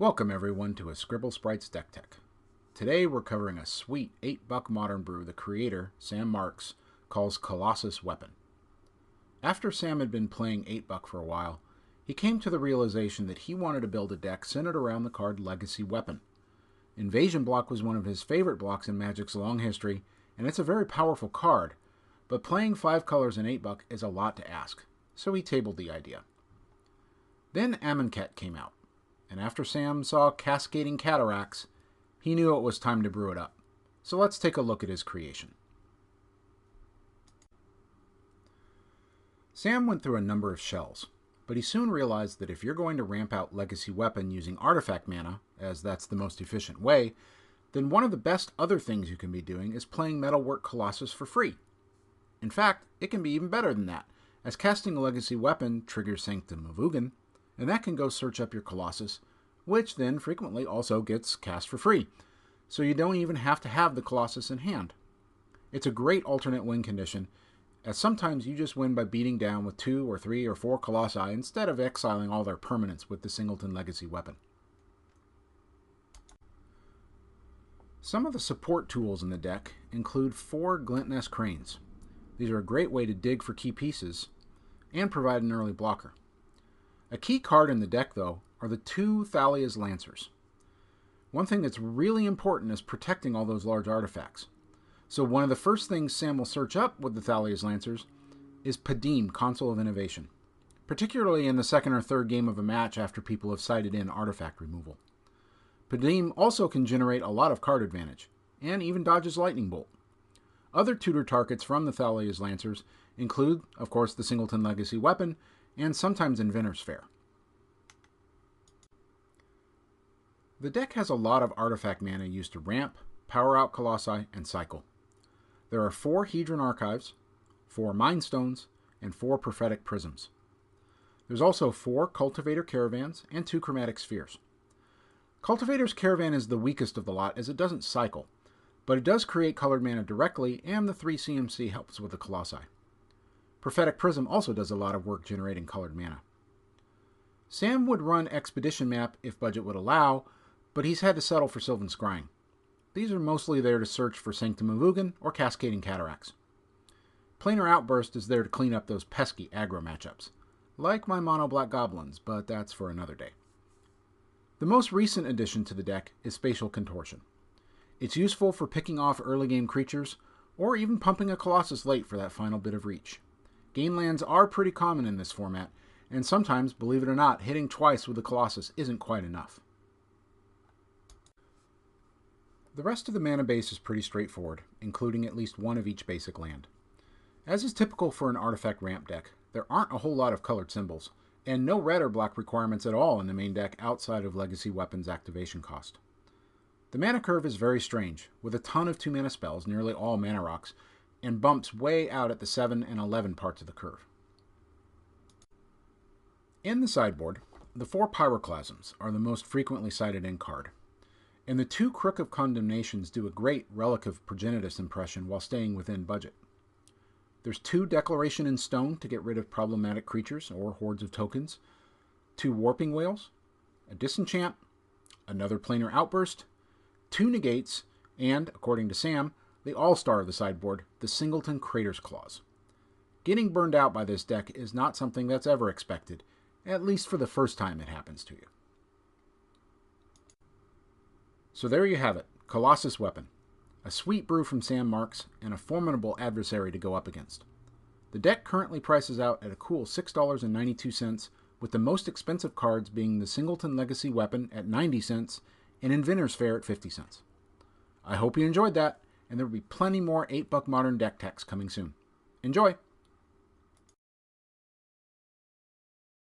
Welcome everyone to a Scrybble Sprites deck tech. Today we're covering a sweet 8-buck modern brew the creator, Sam Marx, calls Colossus Weapon. After Sam had been playing 8-buck for a while, he came to the realization that he wanted to build a deck centered around the card Legacy Weapon. Invasion block was one of his favorite blocks in Magic's long history, and it's a very powerful card, but playing 5 colors in 8-buck is a lot to ask, so he tabled the idea. Then Amonkhet came out, and after Sam saw Cascading Cataracts, he knew it was time to brew it up. So let's take a look at his creation. Sam went through a number of shells, but he soon realized that if you're going to ramp out Legacy Weapon using artifact mana, as that's the most efficient way, then one of the best other things you can be doing is playing Metalwork Colossus for free. In fact, it can be even better than that, as casting a Legacy Weapon triggers Sanctum of Ugin, and that can go search up your Colossus, which then frequently also gets cast for free, so you don't even have to have the Colossus in hand. It's a great alternate win condition, as sometimes you just win by beating down with 2 or 3 or 4 Colossi instead of exiling all their permanents with the Singleton Legacy Weapon. Some of the support tools in the deck include 4 Glintnest Cranes. These are a great way to dig for key pieces and provide an early blocker. A key card in the deck, though, are the 2 Thalia's Lancers. One thing that's really important is protecting all those large artifacts. So one of the first things Sam will search up with the Thalia's Lancers is Padim, Console of Innovation, particularly in the second or third game of a match after people have sighted in artifact removal. Padim also can generate a lot of card advantage, and even dodges Lightning Bolt. Other tutor targets from the Thalia's Lancers include, of course, the Singleton Legacy Weapon, and sometimes Inventor's Fair. The deck has a lot of artifact mana used to ramp, power out Colossi, and cycle. There are 4 Hedron Archives, 4 Mind Stones, and 4 Prophetic Prisms. There's also 4 Cultivator Caravans and 2 Chromatic Spheres. Cultivator's Caravan is the weakest of the lot as it doesn't cycle, but it does create colored mana directly, and the 3 CMC helps with the Colossi. Prophetic Prism also does a lot of work generating colored mana. Sam would run Expedition Map if budget would allow, but he's had to settle for Sylvan Scrying. These are mostly there to search for Sanctum of Ugin or Cascading Cataracts. Planar Outburst is there to clean up those pesky aggro matchups, like my mono black goblins, but that's for another day. The most recent addition to the deck is Spatial Contortion. It's useful for picking off early game creatures, or even pumping a Colossus late for that final bit of reach. Gain lands are pretty common in this format, and sometimes, believe it or not, hitting twice with the Colossus isn't quite enough. The rest of the mana base is pretty straightforward, including at least 1 of each basic land. As is typical for an artifact ramp deck, there aren't a whole lot of colored symbols, and no red or black requirements at all in the main deck outside of Legacy Weapon's activation cost. The mana curve is very strange, with a ton of 2-mana spells, nearly all mana rocks, and bumps way out at the 7 and 11 parts of the curve. In the sideboard, the 4 Pyroclasms are the most frequently cited in card, and the 2 Crook of Condemnations do a great Relic of Progenitus impression while staying within budget. There's 2 Declaration in Stone to get rid of problematic creatures or hordes of tokens, 2 Warping Whales, a Disenchant, another Planar Outburst, 2 Negates, and, according to Sam, the all-star of the sideboard, the Singleton Crater's Claws. Getting burned out by this deck is not something that's ever expected, at least for the first time it happens to you. So there you have it, Colossus Weapon. A sweet brew from Sam Marx, and a formidable adversary to go up against. The deck currently prices out at a cool $6.92, with the most expensive cards being the Singleton Legacy Weapon at 90 cents and Inventor's Fair at 50 cents. I hope you enjoyed that, and there will be plenty more 8-buck modern deck techs coming soon. Enjoy!